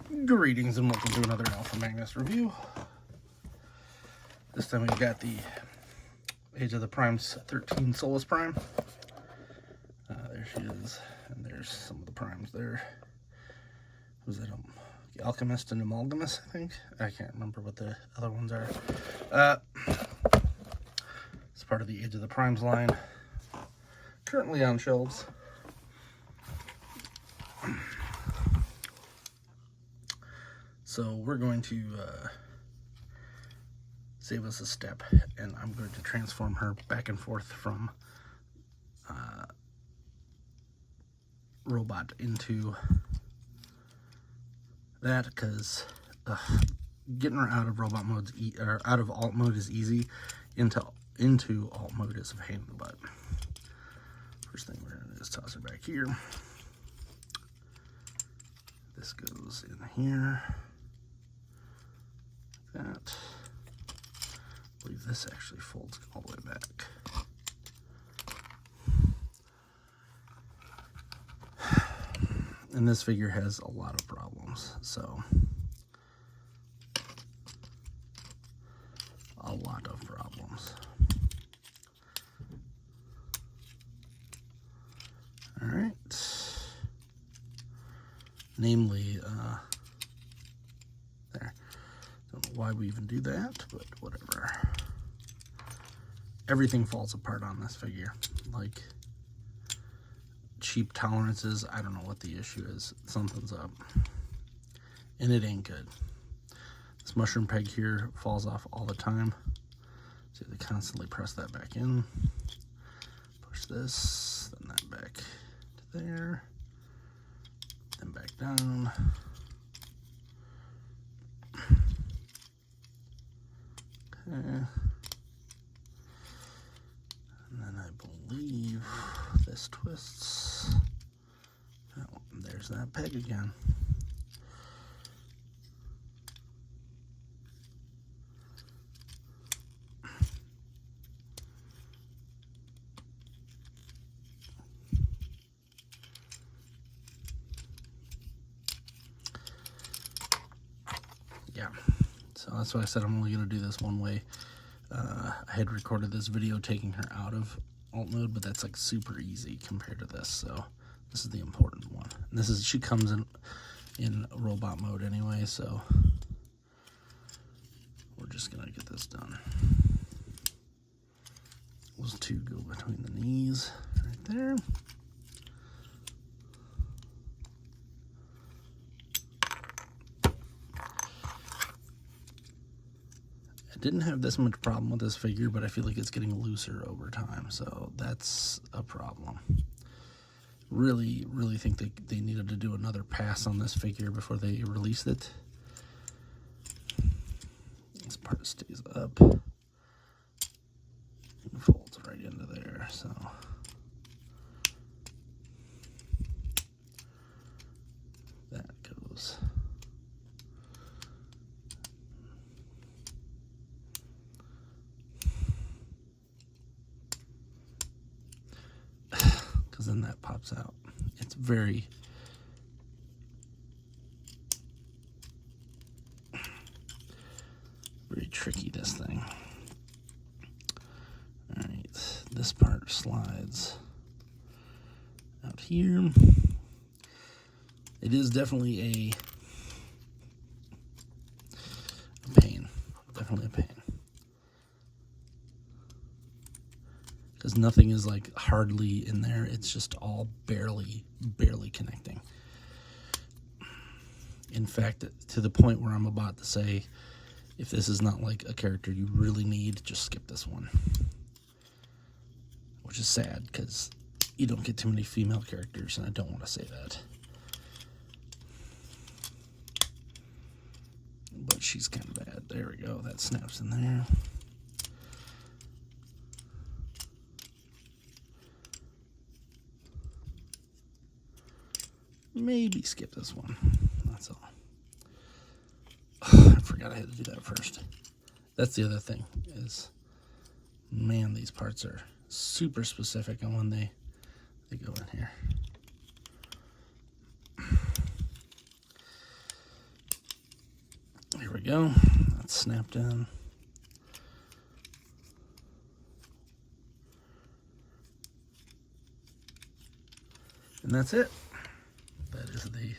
Greetings and welcome to another Alpha Magnus review. This time we've got the Age of the Primes 13 Solus Prime. There she is, and there's some of the primes there. Was it Alchemist and Amalgamous, I think? I can't remember what the other ones are. It's part of the Age of the Primes line. Currently on shelves. So we're going to save us a step, and I'm going to transform her back and forth from robot into that, because getting her out of robot mode or out of alt mode is easy. Into alt mode is a pain in the butt. First thing we're going to do is toss her back here. This goes in here. That. I believe this actually folds all the way back. And this figure has a lot of problems, so a lot of problems. All right. Namely, there. Don't know why we even do that, but whatever. Everything falls apart on this figure. Like, cheap tolerances, I don't know what the issue is. Something's up. And it ain't good. This mushroom peg here falls off all the time. So you have to constantly press that back in. Push this, then that back to there. Then back down. Okay. And then I believe this twists. Oh, there's that peg again. Yeah, so that's why I said I'm only going to do this one way. I had recorded this video taking her out of alt mode, but that's like super easy compared to this, so this is the important one. And this is, she comes in robot mode anyway, so we're just going to get this done. Those two go between the knees right there. I didn't have this much problem with this figure, but I feel like it's getting looser over time, so that's a problem. Really think they needed to do another pass on this figure before they released it. This part stays up. It folds right into there, so. That goes. Because then that pops out. It's very tricky, this thing. All right, this part slides out here. It is definitely a pain, definitely a pain. Because nothing is like hardly in there. It's just all barely connecting. In fact, to the point where I'm about to say, if this is not like a character you really need, just skip this one. Which is sad, because you don't get too many female characters, and I don't want to say that. But she's kind of bad. There we go. That snaps in there. Maybe skip this one. That's all. I forgot I had to do that first. That's the other thing is, man, these parts are super specific on when they go in here. There we go. That's snapped in. And that's it. That is the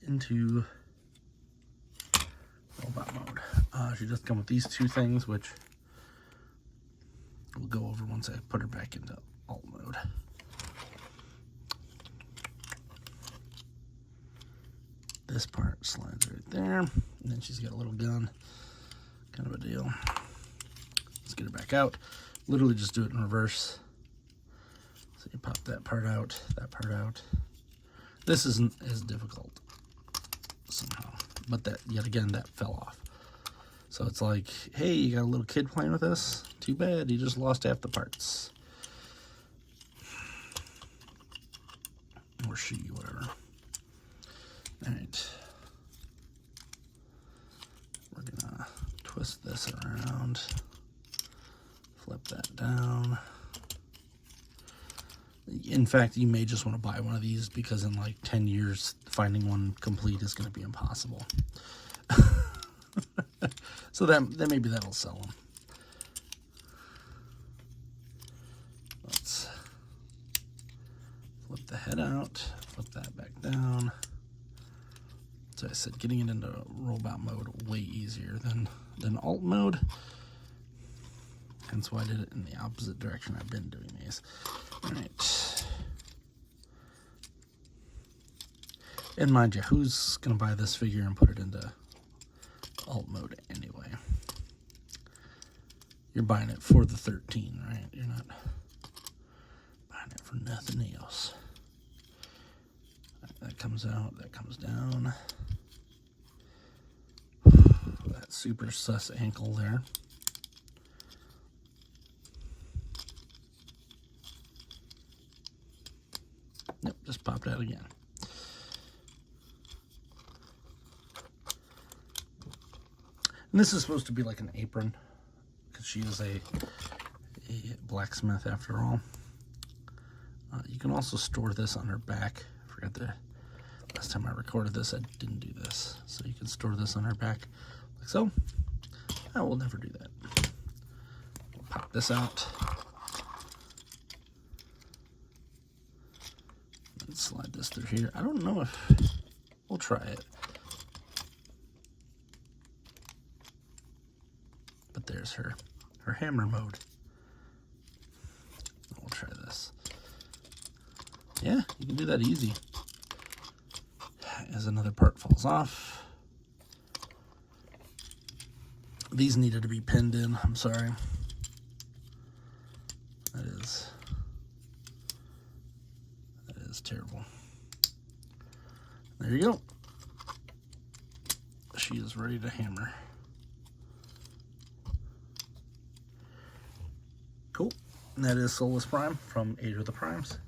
into robot mode. She does come with these two things, which we'll go over once I put her back into alt mode. This part slides right there, and then she's got a little gun, kind of a deal. Let's get her back out. Literally just do it in reverse. So you pop that part out, that part out. This isn't as difficult somehow, but that, yet again, that fell off. So it's like, hey, you got a little kid playing with this? Too bad, you just lost half the parts. Or she, whatever. Alright. We're gonna twist this around. Flip that down. In fact, you may just want to buy one of these because in like 10 years, finding one complete is going to be impossible. So then maybe that'll sell them. Let's flip the head out, flip that back down. So I said, getting it into robot mode way easier than alt mode. Hence why I did it in the opposite direction I've been doing these. All right. And mind you, who's going to buy this figure and put it into alt mode anyway? You're buying it for the 13, right? You're not buying it for nothing else. That comes out, that comes down. That super sus ankle there. Nope, just popped out again. And this is supposed to be like an apron, because she is a blacksmith after all. You can also store this on her back. I forgot the last time I recorded this, I didn't do this. So you can store this on her back, like so. I will never do that. We'll pop this out. And slide this through here. I don't know if, we'll try it. But there's her hammer mode. We'll try this. Yeah, you can do that easy. As another part falls off. These needed to be pinned in, I'm sorry. That is terrible. There you go. She is ready to hammer. Cool. And that is Solus Prime from Age of the Primes.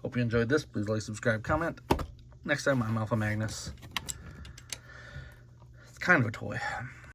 Hope you enjoyed this. Please like, subscribe, comment. Next time, I'm Alpha Magnus. It's kind of a toy.